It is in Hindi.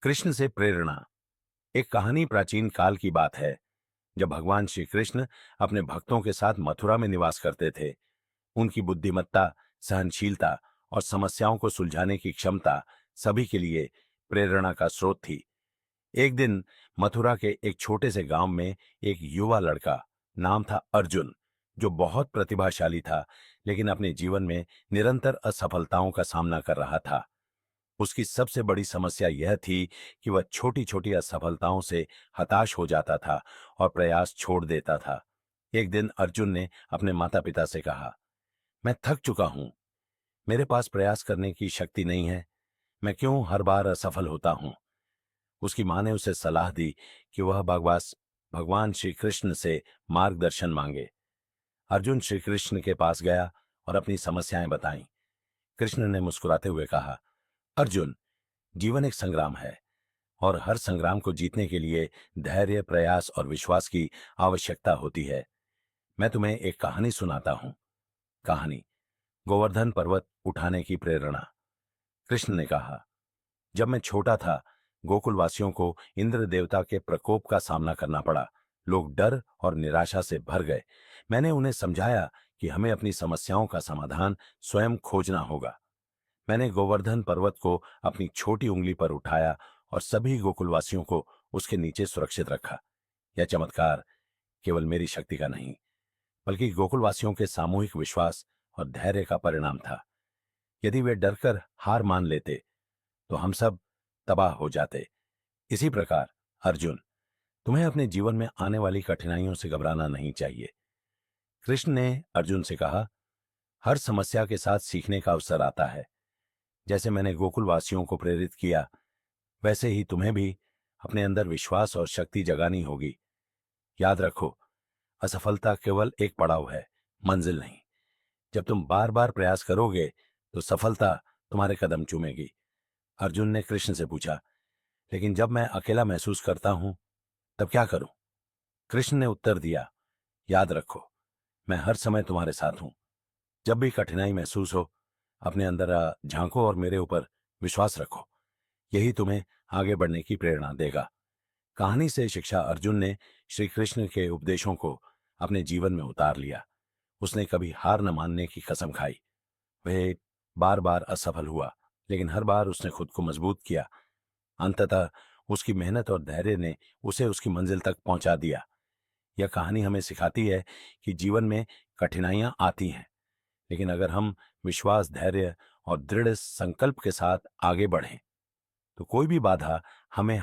कृष्ण से प्रेरणा। एक कहानी प्राचीन काल की बात है, जब भगवान श्री कृष्ण अपने भक्तों के साथ मथुरा में निवास करते थे। उनकी बुद्धिमत्ता, सहनशीलता और समस्याओं को सुलझाने की क्षमता सभी के लिए प्रेरणा का स्रोत थी। एक दिन मथुरा के एक छोटे से गांव में एक युवा लड़का, नाम था अर्जुन, जो बहुत प्रतिभाशाली था, लेकिन अपने जीवन में निरंतर असफलताओं का सामना कर रहा था। उसकी सबसे बड़ी समस्या यह थी कि वह छोटी छोटी असफलताओं से हताश हो जाता था और प्रयास छोड़ देता था। एक दिन अर्जुन ने अपने माता पिता से कहा, मैं थक चुका हूं, मेरे पास प्रयास करने की शक्ति नहीं है, मैं क्यों हर बार असफल होता हूं। उसकी मां ने उसे सलाह दी कि वह बकवास भगवान श्री कृष्ण से मार्गदर्शन मांगे। अर्जुन श्री कृष्ण के पास गया और अपनी समस्याएं बताईं। कृष्ण ने मुस्कुराते हुए कहा, अर्जुन, जीवन एक संग्राम है और हर संग्राम को जीतने के लिए धैर्य, प्रयास और विश्वास की आवश्यकता होती है। मैं तुम्हें एक कहानी सुनाता हूं। कहानी, गोवर्धन पर्वत उठाने की प्रेरणा। कृष्ण ने कहा, जब मैं छोटा था, गोकुलवासियों को इंद्र देवता के प्रकोप का सामना करना पड़ा। लोग डर और निराशा से भर गए। मैंने उन्हें समझाया कि हमें अपनी समस्याओं का समाधान स्वयं खोजना होगा। मैंने गोवर्धन पर्वत को अपनी छोटी उंगली पर उठाया और सभी गोकुलवासियों को उसके नीचे सुरक्षित रखा। यह चमत्कार केवल मेरी शक्ति का नहीं, बल्कि गोकुलवासियों के सामूहिक विश्वास और धैर्य का परिणाम था। यदि वे डरकर हार मान लेते तो हम सब तबाह हो जाते। इसी प्रकार अर्जुन, तुम्हें अपने जीवन में आने वाली कठिनाइयों से घबराना नहीं चाहिए। कृष्ण ने अर्जुन से कहा, हर समस्या के साथ सीखने का अवसर आता है। जैसे मैंने गोकुलवासियों को प्रेरित किया, वैसे ही तुम्हें भी अपने अंदर विश्वास और शक्ति जगानी होगी। याद रखो, असफलता केवल एक पड़ाव है, मंजिल नहीं। जब तुम बार बार प्रयास करोगे तो सफलता तुम्हारे कदम चूमेगी। अर्जुन ने कृष्ण से पूछा, लेकिन जब मैं अकेला महसूस करता हूं, तब क्या करूं? कृष्ण ने उत्तर दिया, याद रखो, मैं हर समय तुम्हारे साथ हूं। जब भी कठिनाई महसूस हो, अपने अंदर झांको और मेरे ऊपर विश्वास रखो। यही तुम्हें आगे बढ़ने की प्रेरणा देगा। कहानी से शिक्षा, अर्जुन ने श्री कृष्ण के उपदेशों को अपने जीवन में उतार लिया। उसने कभी हार न मानने की कसम खाई। वह बार बार असफल हुआ, लेकिन हर बार उसने खुद को मजबूत किया। अंततः उसकी मेहनत और धैर्य ने उसे उसकी मंजिल तक पहुंचा दिया। यह कहानी हमें सिखाती है कि जीवन में कठिनाइयां आती हैं, लेकिन अगर हम विश्वास, धैर्य और दृढ़ संकल्प के साथ आगे बढ़ें, तो कोई भी बाधा हमें